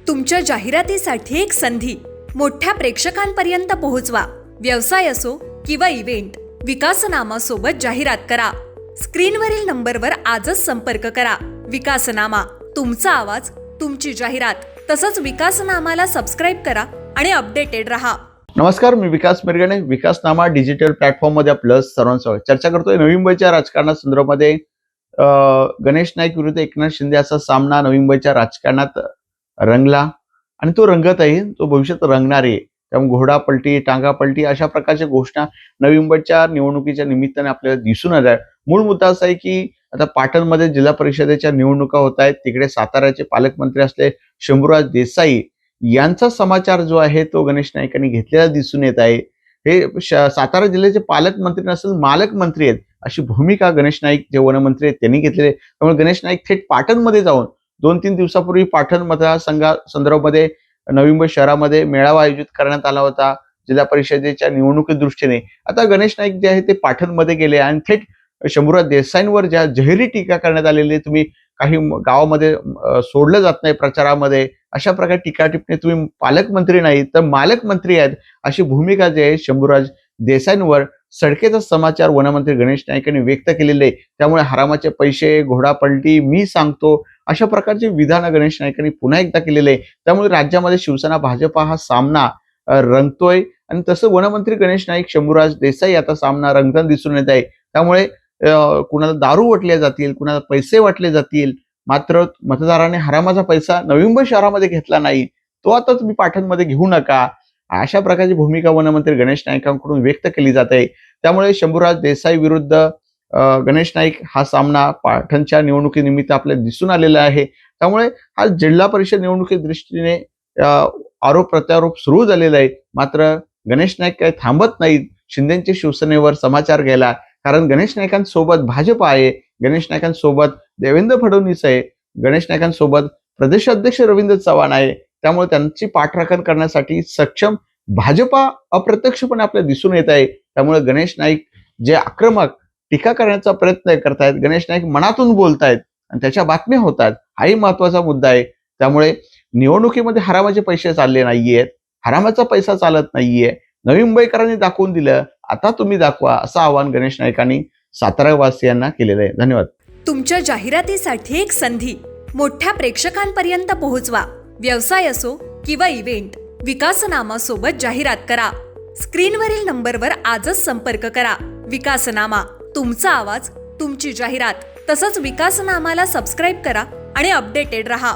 तुमच्या जाहिरातीसाठी एक संधी मोठ्या प्रेक्षकांपर्यंत पोहोचवा. व्यवसाय असो किंवा इव्हेंट, विकासनामा सोबत जाहिरात करा. स्क्रीनवरील नंबरवर आजच संपर्क करा. विकासनामा, तुमचा आवाज, तुमची जाहिरात. तसंच विकासनामाला सबस्क्राईब करा आणि अपडेटेड रहा. नमस्कार, मी विकास मिरगणे. विकासनामा डिजिटल प्लॅटफॉर्म मध्ये आपलं सर्वांचं चर्चा करतोय. नवी मुंबईच्या राजकारणासंदर्भामध्ये गणेश नाईक विरुद्ध एकनाथ शिंदे असा सामना नवी मुंबईच्या राजकारणात रंगला आणि तो रंगत आहे, तो भविष्यात रंगणार आहे. त्यामुळे घोडा पलटी, टांगा पलटी अशा प्रकारच्या घोषणा नवी मुंबईच्या निवडणुकीच्या निमित्ताने आपल्याला दिसून आल्या. मूळ मुद्दा असा आहे की आता पाटणमध्ये जिल्हा परिषदेच्या निवडणुका होत आहेत. तिकडे साताऱ्याचे पालकमंत्री असले शंभूराज देसाई यांचा समाचार जो आहे तो गणेश नाईकांनी घेतलेला दिसून येत आहे. हे सातारा जिल्ह्याचे पालकमंत्री नसेल, मालक मंत्री आहेत अशी भूमिका गणेश नाईक जे वनमंत्री आहेत त्यांनी घेतलेली आहे. त्यामुळे गणेश नाईक थेट पाटणमध्ये जाऊन 2-3 दिवसापूर्वी पाटण मतदारसंघा संदर्भामध्ये नवी मुंबई शहरामध्ये मेळावा आयोजित करण्यात आला होता जिल्हा परिषदेच्या निवडणुकी दृष्टीने. आता गणेश नाईक जे आहे ते पाटणमध्ये गेले आणि थेट शंभूराज देसाईंवर ज्या जहिरी टीका करण्यात आलेली, तुम्ही काही गावामध्ये सोडलं जात नाही प्रचारामध्ये, अशा प्रकारे टीका टिप्पणी, तुम्ही पालकमंत्री नाही तर मालक मंत्री आहेत अशी भूमिका जी आहे शंभूराज देसाईंवर सडकेचा समाचार वनमंत्री गणेश नाईकांनी व्यक्त केलेले आहे. त्यामुळे हरामाचे पैसे, घोडा पलटी, मी सांगतो अशा प्रकारची विधानं गणेश नाईकांनी पुन्हा एकदा केलेले आहे. त्यामुळे राज्यामध्ये शिवसेना भाजपा हा सामना रंगतोय आणि तसं वनमंत्री गणेश नाईक शंभूराज देसाई आता सामना रंगताना दिसून येत आहे. त्यामुळे कुणाला दारू वाटले जातील, कुणाला पैसे वाटले जातील, मात्र मतदाराने हरामाचा पैसा नवी मुंबई शहरामध्ये घेतला नाही, तो आता तुम्ही पाटणमध्ये घेऊ नका, अशा प्रकारची भूमिका वनमंत्री गणेश नाईकांकडून व्यक्त केली जात आहे. त्यामुळे शंभूराज देसाई विरुद्ध गणेश नाईक हा सामना पाटणच्या निवडणुकीनिमित्त आपल्याला दिसून आलेला आहे. त्यामुळे हा जिल्हा परिषद निवडणुकी दृष्टीने आरोप प्रत्यारोप सुरू झालेला आहे. मात्र गणेश नाईक काही थांबत नाहीत शिंदेच्या शिवसेनेवर समाचार घ्यायला. कारण गणेश नाईकांसोबत भाजप आहे, गणेश नाईकांसोबत देवेंद्र फडणवीस आहे, गणेश नाईकांसोबत प्रदेशाध्यक्ष रवींद्र चव्हाण आहे. त्यामुळे त्यांची पाठराखण करण्यासाठी सक्षम भाजपा अप्रत्यक्षपणे आपल्याला दिसून येत आहे. त्यामुळे गणेश नाईक जे आक्रमक टीका करण्याचा प्रयत्न करतायत, गणेश नाईक मनातून बोलतायत आणि त्याच्या बातम्या होत आहेत, हाही महत्वाचा मुद्दा आहे. त्यामुळे निवडणुकीमध्ये हरामाचे पैसे चालले नाहीयेत, हरामाचा पैसा चालत नाहीये. नवी मुंबईकरांनी दाखवून दिलं, आता तुम्ही दाखवा, असं आवाहन गणेश नाईकांनी सातारा वासियांना केलेलं आहे. धन्यवाद. तुमच्या जाहिरातीसाठी एक संधी मोठ्या प्रेक्षकांपर्यंत पोहोचवा. व्यवसाय असो किंवा इव्हेंट, विकासनामा सोबत जाहिरात करा. स्क्रीनवरील नंबरवर आजच संपर्क करा. विकासनामा, तुमचा आवाज, तुमची जाहिरात. तसंच विकासनामाला सबस्क्राईब करा आणि अपडेटेड रहा.